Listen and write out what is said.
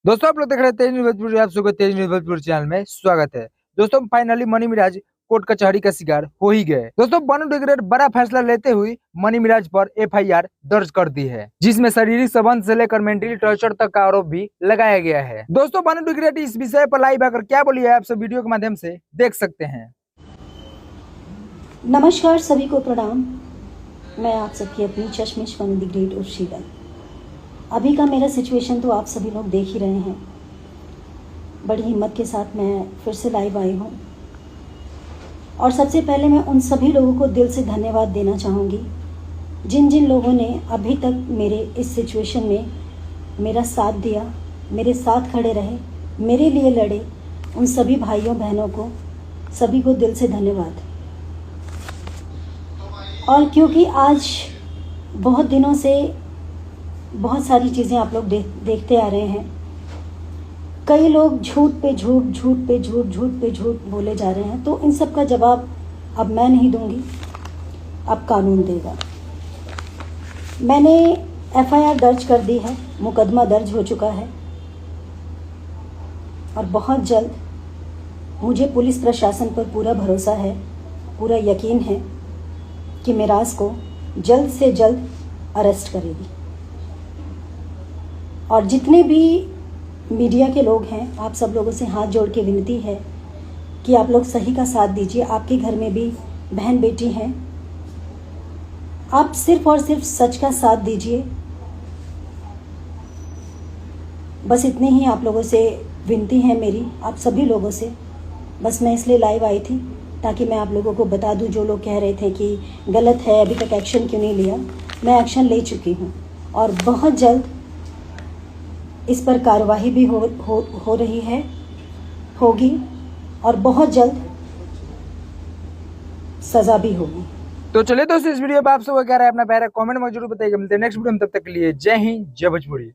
दोस्तों आप लोग देख रहे हैं तेज न्यूज़ भोजपुरी। आप सबको तेज न्यूज़ भोजपुरी चैनल में स्वागत है। दोस्तों फाइनली मनी मिराज कोर्ट कचहरी का शिकार हो ही गए। दोस्तों बनू डिग्रेड बड़ा फैसला लेते हुए मनी मिराज पर एफआईआर दर्ज कर दी है, जिसमें शारीरिक संबंध से लेकर मेंटली टॉर्चर तक का आरोप भी लगाया गया है। दोस्तों बनू डिग्रेड इस विषय पर लाइव आकर क्या बोली है, आप सब वीडियो के माध्यम से देख सकते हैं। नमस्कार, सभी को प्रणाम। मैं आप सबकी अपनी चश्मिश बनू द ग्रेट उर्फ शीतल। अभी का मेरा सिचुएशन तो आप सभी लोग देख ही रहे हैं। बड़ी हिम्मत के साथ मैं फिर से लाइव आई हूँ और सबसे पहले मैं उन सभी लोगों को दिल से धन्यवाद देना चाहूँगी जिन जिन लोगों ने अभी तक मेरे इस सिचुएशन में मेरा साथ दिया, मेरे साथ खड़े रहे, मेरे लिए लड़े। उन सभी भाइयों बहनों को, सभी को दिल से धन्यवाद। और क्योंकि आज बहुत दिनों से बहुत सारी चीज़ें आप लोग देखते आ रहे हैं, कई लोग झूठ पे झूठ, झूठ पे झूठ, झूठ पे झूठ बोले जा रहे हैं, तो इन सब का जवाब अब मैं नहीं दूंगी, अब कानून देगा। मैंने एफआईआर दर्ज कर दी है, मुकदमा दर्ज हो चुका है और बहुत जल्द मुझे पुलिस प्रशासन पर पूरा भरोसा है, पूरा यकीन है कि मिराज को जल्द से जल्द अरेस्ट करेगी। और जितने भी मीडिया के लोग हैं, आप सब लोगों से हाथ जोड़ के विनती है कि आप लोग सही का साथ दीजिए। आपके घर में भी बहन बेटी हैं, आप सिर्फ और सिर्फ सच का साथ दीजिए। बस इतनी ही आप लोगों से विनती है मेरी, आप सभी लोगों से। बस मैं इसलिए लाइव आई थी ताकि मैं आप लोगों को बता दूं, जो लोग कह रहे थे कि गलत है, अभी तक एक्शन क्यों नहीं लिया। मैं एक्शन ले चुकी हूं और बहुत जल्द इस पर कार्रवाई भी हो रही है, होगी, और बहुत जल्द सज़ा भी होगी। तो चलिए दोस्तों, इस वीडियो पर आप सब क्या राय अपना प्यारा कमेंट में जरूर बताइएगा। मिलते हैं नेक्स्ट वीडियो में, तब तक के लिए जय हिंद, जय भोजपुरी।